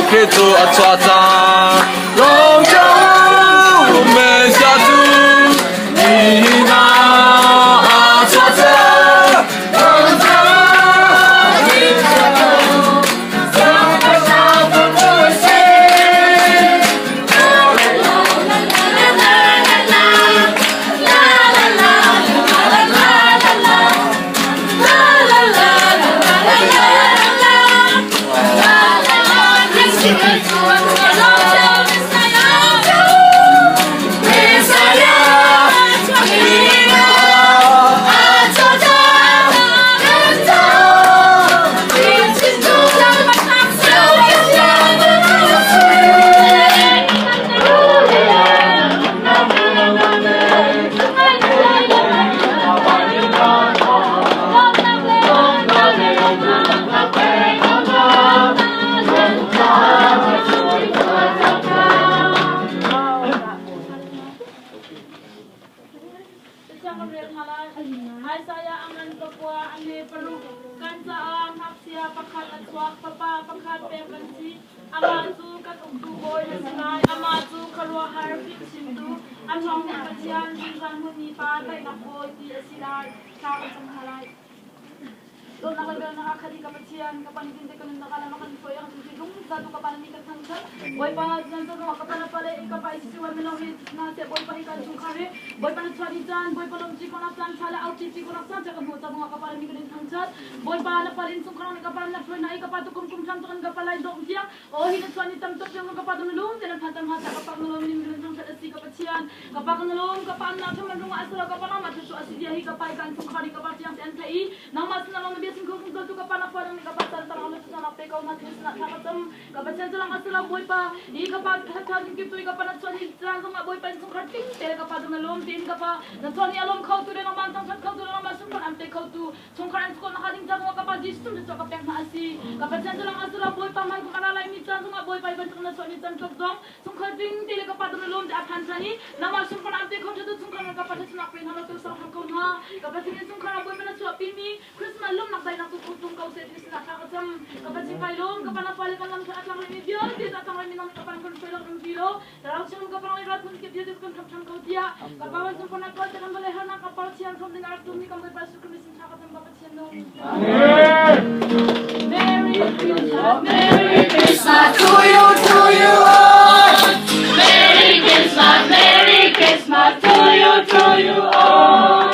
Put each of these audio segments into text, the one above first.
可做啊抓张，龙江我们下注，你那啊抓张，龙江你下注，怎么下不不行？啦啦啦啦啦啦啦啦啦啦啦Ay saya angan kapwa ane perlu kan sa hapsia pakhat at swak papa pakhat pekansi amatu kat boy na sinay amatu kalwa harfik sindu anong kapatian sa muni pa tay na boy di asilay sa halay doon nakakali kapatian kapag hindi ka nang nakalamakan po yung tulong dado ka pa na nikat hanggang boy pa dyan sa mga kapana pala ikaw pa isisiwan mo lang na siya boy pa ikan yung kare boy pa nagsari dyan boy pa lang chiko na plan sala out chiko na plan tsaka mo sa mga kapala nikat hanggang boy pa na palin sung karang kapala na floy na ikapato kung sam tukan kapala doon siya o hinatsuan ni tamtok yung kapato nulong din ang hatang hata kapag nulong ni nikat hanggang sa si kapatian kapag nulong kapag natin manunga asala kapag na matuso asidiyahi kapag ikan sung kari kapatian sa NKI nang mas na lang biasing kung dito ka pa na parang kapatan tarang na sa nape ko mas na nakatam kapatan lang asala boy pa di kapag hatagin kito ka pa na suani lang nga boy pa sung karting tere kapag na lom tin ka pa na suani alom kau tu na man tang kau tu na man sung kan ante kau tu sung karan ko nakading sa mga kapag distum sa kapag na asi kapatan lang asala boy pa man ko kanala imitan nga boy pa ibang na suani tan kau dong sung karting tere kapag na lom da aphan sani na man sung kan ante kau tu sung kan kapag sa nape na to sa ko na kapag sung kan boy pa na suapi mi Christmas lom nakday na kung kau sa dis na kakasam kapag si Pailong kapag napalikan lang sa atlang rin video di tatang rin ng kapag kung Pailong ng video darang siyang kapag ang irat kung kipya dis kung kapag kau dia kapag sa panagkot sa kambalehan ng kapag siyang something arak tumi kang kapag kumisin sa kapag babat siya nung Merry Christmas Merry Christmas to you all. Merry Christmas to you all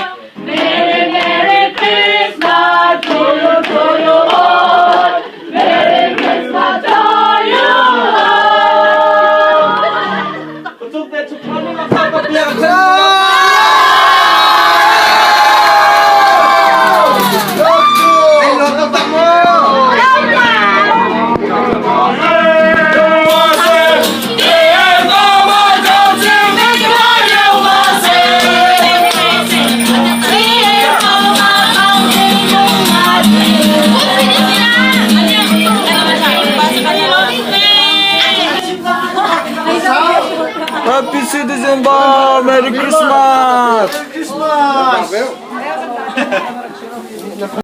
Merry Christmas to you all Merry Christmas to you all Untuk dia cepat ni masak biasa. Happy Citizen Bar! Merry Christmas!